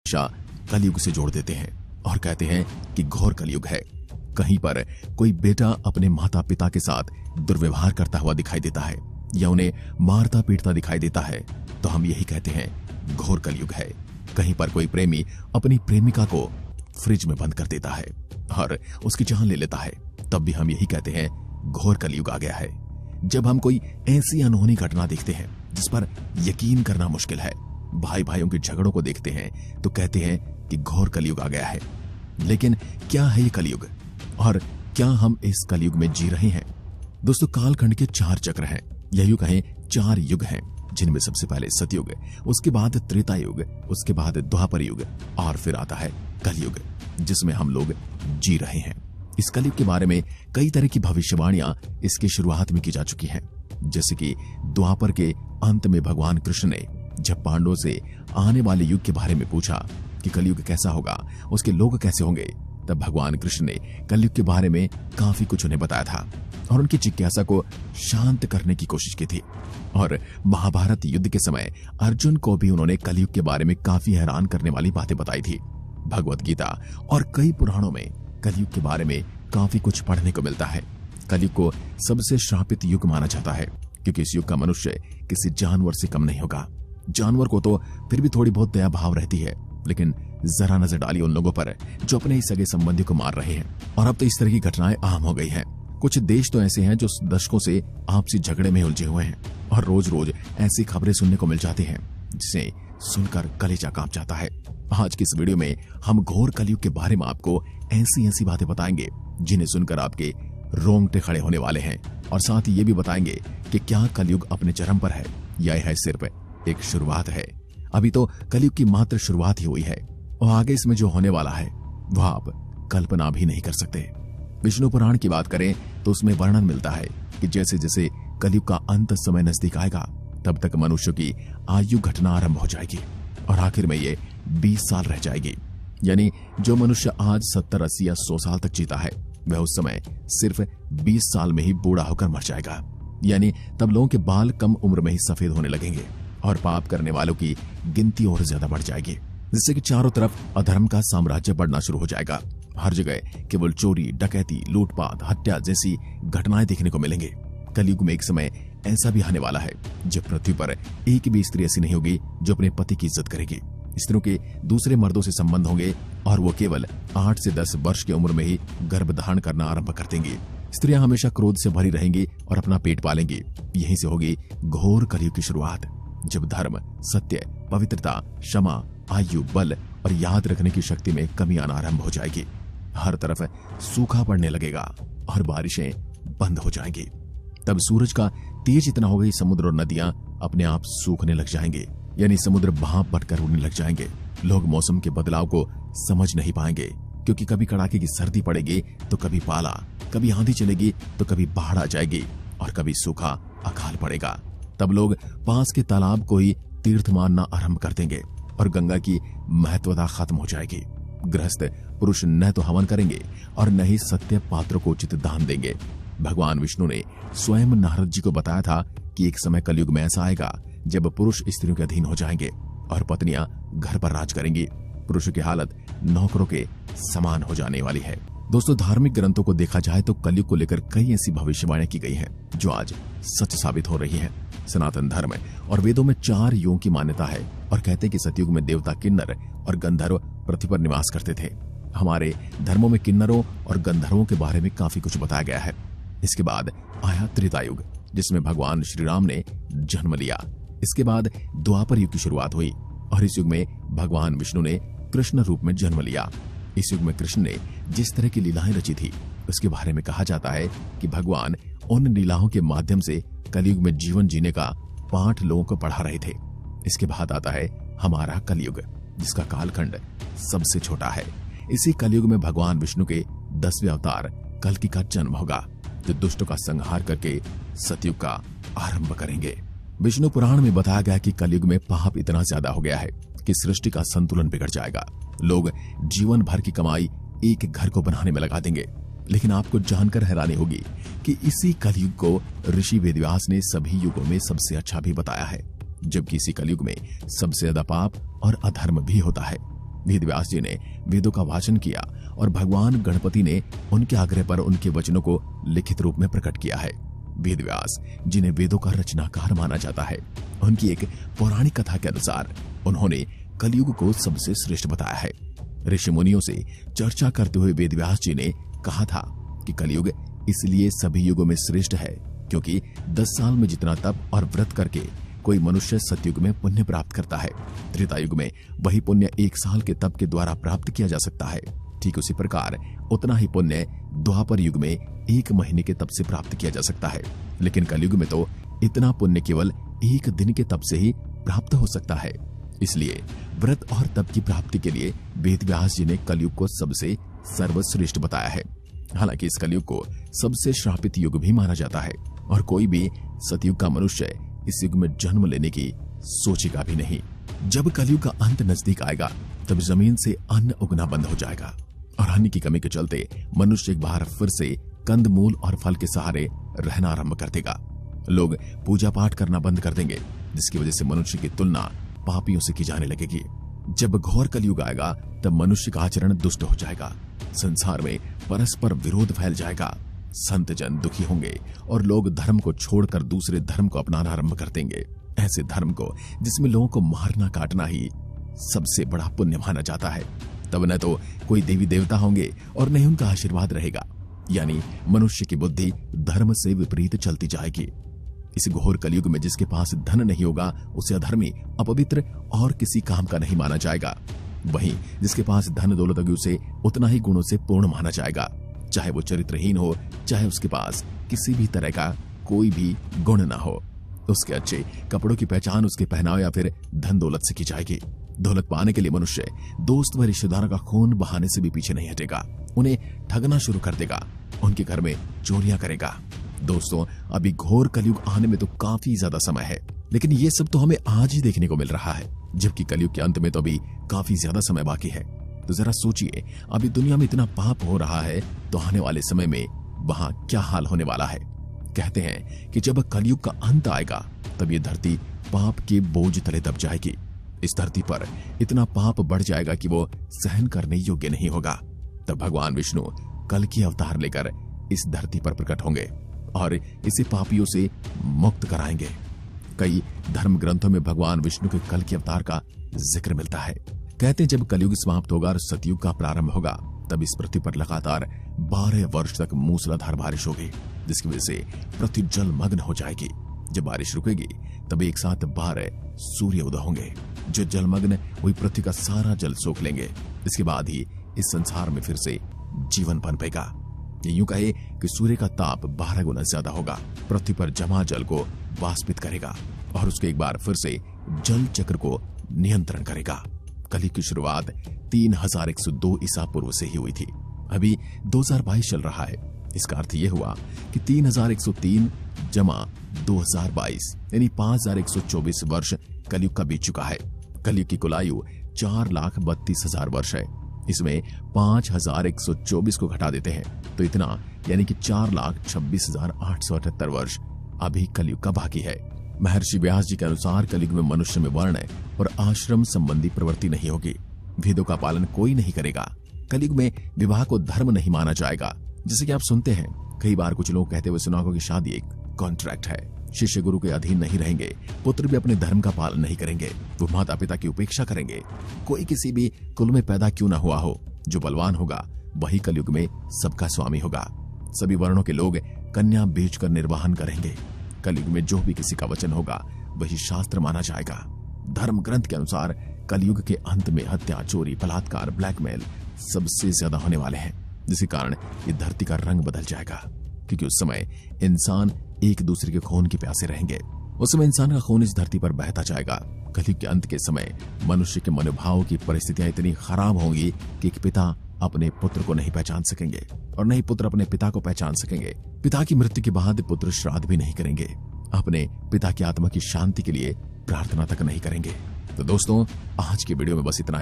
कलयुग से जोड़ देते हैं और कहते हैं कि घोर कलयुग है। कहीं पर कोई बेटा अपने माता पिता के साथ दुर्व्यवहार करता हुआ दिखाई देता है या उन्हें मारता पीटता दिखाई देता है तो हम यही कहते हैं घोर कलयुग है। कहीं पर कोई प्रेमी अपनी प्रेमिका को फ्रिज में बंद कर देता है और उसकी जान ले लेता है, तब भी हम यही कहते हैं घोर कलयुग आ गया है। जब हम कोई ऐसी अनहोनी घटना देखते हैं जिस पर यकीन करना मुश्किल है, भाई भाइयों के झगड़ों को देखते हैं तो कहते हैं कि घोर कलयुग आ गया है। लेकिन क्या है ये कलयुग और क्या हम इस कलयुग में जी रहे हैं? दोस्तों, कालखंड के 4 चक्र हैं या यूं कहें 4 युग हैं, जिनमें सबसे पहले सतयुग, उसके बाद त्रेता युग, उसके बाद द्वापर युग और फिर आता है कलयुग, जिसमें हम लोग जी रहे हैं। इस कलयुग के बारे में कई तरह की भविष्यवाणियां इसकी शुरुआत में की जा चुकी हैं। जैसे कि द्वापर के अंत में भगवान कृष्ण ने जब पांडवों से आने वाले युग के बारे में पूछा कि कलयुग कैसा होगा, उसके लोग कैसे होंगे, तब भगवान कृष्ण ने कलयुग के बारे में काफी कुछ उन्हें बताया था और उनकी जिज्ञासा को शांत करने की कोशिश की थी। और महाभारत युद्ध के समय अर्जुन को भी उन्होंने कलयुग के बारे में काफी हैरान करने वाली बातें बताई थी। भगवत गीता और कई पुराणों में कलयुग के बारे में काफी कुछ पढ़ने को मिलता है। कलयुग को सबसे श्रापित युग माना जाता है क्योंकि इस युग का मनुष्य किसी जानवर से कम नहीं होगा। जानवर को तो फिर भी थोड़ी बहुत दया भाव रहती है, लेकिन जरा नजर डाली उन लोगों पर जो अपने ही सगे संबंधी को मार रहे हैं। और अब तो इस तरह की घटनाएं आम हो गई हैं। कुछ देश तो ऐसे हैं जो दशकों से आपसी झगड़े में उलझे हुए हैं और रोज रोज ऐसी खबरें सुनने को मिल जाती हैं जिसे सुनकर कलेजा कांप जाता है। आज की इस वीडियो में हम घोर कलयुग के बारे में आपको ऐसी बातें बताएंगे जिन्हें सुनकर आपके रोंगटे खड़े होने वाले हैं, और साथ ही ये भी बताएंगे कि क्या कलयुग अपने चरम पर है या यह सिर्फ एक शुरुआत है। अभी तो कलयुग की मात्र शुरुआत ही हुई है और आगे इसमें जो होने वाला है वह आप कल्पना भी नहीं कर सकते। विष्णु पुराण की बात करें तो उसमें वर्णन मिलता है कि जैसे जैसे कलयुग का अंत समय नजदीक आएगा तब तक मनुष्य की आयु घटना आरंभ हो जाएगी और आखिर में ये 20 साल रह जाएगी। यानी जो मनुष्य आज 70, 80 या 100 साल तक जीता है वह उस समय सिर्फ 20 साल में ही बूढ़ा होकर मर जाएगा। यानी तब लोगों के बाल कम उम्र में ही सफेद होने लगेंगे और पाप करने वालों की गिनती और ज्यादा बढ़ जाएगी, जिससे कि चारों तरफ अधर्म का साम्राज्य बढ़ना शुरू हो जाएगा। हर जगह केवल चोरी, डकैती, लूटपाट, हत्या जैसी घटनाएं देखने को मिलेंगे। कलयुग में एक समय ऐसा भी आने वाला है जब पृथ्वी पर एक भी स्त्री ऐसी नहीं होगी जो अपने पति की इज्जत करेगी। स्त्रियों के दूसरे मर्दों से संबंध होंगे और वो केवल 8 से 10 वर्ष की उम्र में ही गर्भ धारण करना आरंभ कर देंगी। स्त्रियां हमेशा क्रोध से भरी रहेंगी और अपना पेट पालेंगी। यहीं से होगी घोर कलयुग की शुरुआत, जब धर्म, सत्य, पवित्रता, क्षमा, आयु, बल और याद रखने की शक्ति में कमी आना आरंभ हो जाएगी। हर तरफ सूखा पड़ने लगेगा और बारिशें बंद हो जाएंगी। तब सूरज का तेज इतना होगा कि समुद्र और नदियां अपने आप सूखने लग जाएंगे, यानी समुद्र भाप बनकर उड़ने लग जाएंगे। लोग मौसम के बदलाव को समझ नहीं पाएंगे क्योंकि कभी कड़ाके की सर्दी पड़ेगी तो कभी पाला, कभी आंधी चलेगी तो कभी बाढ़ आ जाएगी और कभी सूखा अकाल पड़ेगा। तब लोग पास के तालाब को ही तीर्थ मानना आरंभ कर देंगे और गंगा की महत्वता खत्म हो जाएगी। गृहस्थ पुरुष न तो हवन करेंगे और न ही सत्य पात्रों को उचित दान देंगे। भगवान विष्णु ने स्वयं नारद जी को बताया था कि एक समय कलयुग में ऐसा आएगा जब पुरुष स्त्रियों के अधीन हो जाएंगे और पत्नियां घर पर राज करेंगी। पुरुषों की हालत नौकरों के समान हो जाने वाली है। दोस्तों, धार्मिक ग्रंथों को देखा जाए तो कलयुग को लेकर कई ऐसी भविष्यवाणियां की गई हैं जो आज सच साबित हो रही हैं। सनातन धर्म और वेदों में 4 युगों की मान्यता है और कहते हैं कि सतयुग में देवता किन्नर और गंधर्व पृथ्वी पर निवास करते थे। हमारे धर्मों में किन्नरों और गंधर्वों के बारे में काफी कुछ बताया गया है। इसके बाद आया त्रेता युग, जिसमें भगवान श्री राम ने जन्म लिया। इसके बाद द्वापर युग की शुरुआत हुई और इस युग में भगवान विष्णु ने कृष्ण रूप में जन्म लिया। इस युग में कृष्ण ने जिस तरह की लीलाएं रची थी उसके बारे में कहा जाता है कि भगवान उन लीलाओं के माध्यम से कलयुग में जीवन जीने का पाठ लोगों को पढ़ा रहे थे। इसके बाद आता है हमारा कलयुग, जिसका कालखंड सबसे छोटा है। इसी कलयुग में भगवान विष्णु के 10वें अवतार कल्कि का जन्म होगा, जो दुष्टों का संहार करके सतयुग का आरंभ करेंगे। विष्णु पुराण में बताया गया कि कलयुग में पाप इतना ज्यादा हो गया है कि सृष्टि का संतुलन बिगड़ जाएगा। लोग जीवन भर की कमाई एक घर को बनाने में लगा देंगे। लेकिन आपको जानकर हैरानी होगी कि इसी कलयुग को ऋषि वेदव्यास ने सभी युगों में सबसे अच्छा भी बताया है, जबकि इसी कलयुग में सबसे ज्यादा पाप और अधर्म भी होता है। वेद व्यास जी ने वेदों का वाचन किया और भगवान गणपति ने उनके आग्रह पर उनके वचनों को लिखित रूप में प्रकट किया है। वेद व्यास जिन्हें वेदों का रचनाकार माना जाता है, उनकी एक पौराणिक कथा के अनुसार उन्होंने कलयुग को सबसे श्रेष्ठ बताया है। ऋषि मुनियों से चर्चा करते हुए वेद व्यास जी ने कहा था कि कलयुग इसलिए सभी युगों में श्रेष्ठ है क्योंकि 10 साल में जितना तप और व्रत करके कोई मनुष्य सतयुग में पुण्य प्राप्त करता है, त्रेता युग में वही पुण्य 1 साल के तप के द्वारा प्राप्त किया जा सकता है। ठीक उसी प्रकार उतना ही पुण्य द्वापर युग में 1 महीने के तप से प्राप्त किया जा सकता है, लेकिन कलयुग में तो इतना पुण्य केवल 1 दिन के तप से ही प्राप्त हो सकता है। इसलिए व्रत और तप की प्राप्ति के लिए वेद व्यास जी ने कलयुग को सबसे सर्वश्रेष्ठ बताया है। हालांकि इस कलयुग को सबसे श्रापित युग भी माना जाता है और कोई भी सतयुग का मनुष्य इस युग में जन्म लेने की सोचेगा भी नहीं। जब कलयुग का अंत नजदीक आएगा तब जमीन से अन्न उगना बंद हो जाएगा और अन्न की कमी के चलते मनुष्य एक बार फिर से कंद मूल और फल के सहारे रहना आरंभ कर देगा। लोग पूजा पाठ करना बंद कर देंगे, जिसकी वजह से मनुष्य की तुलना पापियों से की जाने लगेगी। जब घोर कलयुग आएगा तब मनुष्य का आचरण दुष्ट हो जाएगा, संसार में परस्पर विरोध फैल जाएगा, संत जन दुखी होंगे और लोग धर्म को छोड़कर दूसरे धर्म को अपनाना आरंभ कर देंगे। ऐसे धर्म को जिसमें लोगों को मारना काटना ही सबसे बड़ा पुण्य माना जाता है, तब न तो कोई देवी देवता होंगे और न ही उनका आशीर्वाद रहेगा, यानी मनुष्य की बुद्धि धर्म से विपरीत चलती जाएगी। इस घोर कलयुग में जिसके पास धन नहीं होगा उसे अधर्मी, अपवित्र और किसी काम का नहीं माना जाएगा। वहीं जिसके पास धन दौलत होगी उसे उतना ही गुणों से पूर्ण माना जाएगा, चाहे वो चरित्रहीन हो, चाहे उसके पास किसी भी तरह का कोई भी गुण ना हो। उसके अच्छे कपड़ों की पहचान उसके पहनावे या फिर धन दौलत से की जाएगी। दौलत पाने के लिए मनुष्य दोस्त व रिश्तेदारों का खून बहाने से भी पीछे नहीं हटेगा, उन्हें ठगना शुरू कर देगा, उनके घर में चोरियां करेगा। दोस्तों, अभी घोर कलयुग आने में तो काफी ज्यादा समय है, लेकिन ये सब तो हमें आज ही देखने को मिल रहा है, जबकि कलयुग के अंत में तो अभी काफी ज्यादा समय बाकी है। तो जरा सोचिए, अभी दुनिया में इतना पाप हो रहा है तो आने वाले समय में वहां क्या हाल होने वाला है। कहते हैं कि जब कलयुग का अंत आएगा तब ये धरती पाप के बोझ तले दब जाएगी। इस धरती पर इतना पाप बढ़ जाएगा कि वो सहन करने योग्य नहीं होगा। तब भगवान विष्णु कल की अवतार लेकर इस धरती पर प्रकट होंगे और इसे पापियों से मुक्त कराएंगे। कई धर्म ग्रंथों में भगवान विष्णु के कल के अवतार का जिक्र मिलता है। कहते हैं जब कलयुग समाप्त होगा और सतयुग का प्रारंभ होगा तब इस पृथ्वी पर लगातार 12 वर्ष तक मूसलाधार बारिश होगी, जिसकी वजह से पृथ्वी जलमग्न हो जाएगी। जब बारिश रुकेगी तब एक साथ 12 सूर्य उदय होंगे जो जलमग्न हुई पृथ्वी का सारा जल सोख लेंगे। इसके बाद ही इस संसार में फिर से जीवन पनपेगा। यूं कहे कि सूर्य का ताप 12 गुना ज्यादा होगा, पृथ्वी पर जमा जल को वाष्पित करेगा और उसके एक बार फिर से जल चक्र को नियंत्रण करेगा। कलयुग की शुरुआत 3102 ईसा पूर्व से ही हुई थी। अभी 2022 चल रहा है। इसका अर्थ यह हुआ कि 3103 जमा 2022 यानी 5124 वर्ष कलयुग का बीत चुका है। कलयुग की कुल आयु 4,32,000 वर्ष है। इसमें 5,124 को घटा देते हैं तो इतना यानी कि 4,26,878 वर्ष अभी कलयुग का बाकी है। महर्षि व्यास जी के अनुसार कलयुग में मनुष्य में वर्ण और आश्रम संबंधी प्रवृत्ति नहीं होगी, वेदों का पालन कोई नहीं करेगा। कलयुग में विवाह को धर्म नहीं माना जाएगा। जैसे कि आप सुनते हैं, कई बार कुछ लोग कहते हुए सुना होगा कि शादी एक कॉन्ट्रैक्ट है। शिष्य गुरु के अधीन नहीं रहेंगे, पुत्र भी अपने धर्म का पालन नहीं करेंगे, वो माता पिता की उपेक्षा करेंगे। कोई किसी भी कुल में पैदा क्यों ना हुआ हो, जो बलवान होगा वही कलयुग में सबका स्वामी होगा। सभी वर्णों के लोग कन्या बेचकर निर्वाहन करेंगे। कलयुग में जो भी किसी का वचन होगा वही शास्त्र माना जाएगा। धर्म ग्रंथ के अनुसार कलयुग के अंत में हत्या, चोरी, बलात्कार, ब्लैकमेल सबसे ज्यादा होने वाले हैं, जिसके कारण ये धरती का रंग बदल जाएगा, क्योंकि उस समय इंसान एक दूसरे के खून के प्यासे रहेंगे। उस समय इंसान का खून इस धरती पर बहता जाएगा। कलयुग के अंत के समय मनुष्य के मनोभाव की परिस्थितियां इतनी खराब होंगी कि एक पिता अपने पुत्र को नहीं पहचान सकेंगे और नहीं पुत्र अपने पिता को पहचान सकेंगे। पिता की मृत्यु के बाद पुत्र श्राद्ध भी नहीं करेंगे, अपने पिता की आत्मा की शांति के लिए प्रार्थना तक नहीं करेंगे। तो दोस्तों, आज की वीडियो में बस इतना।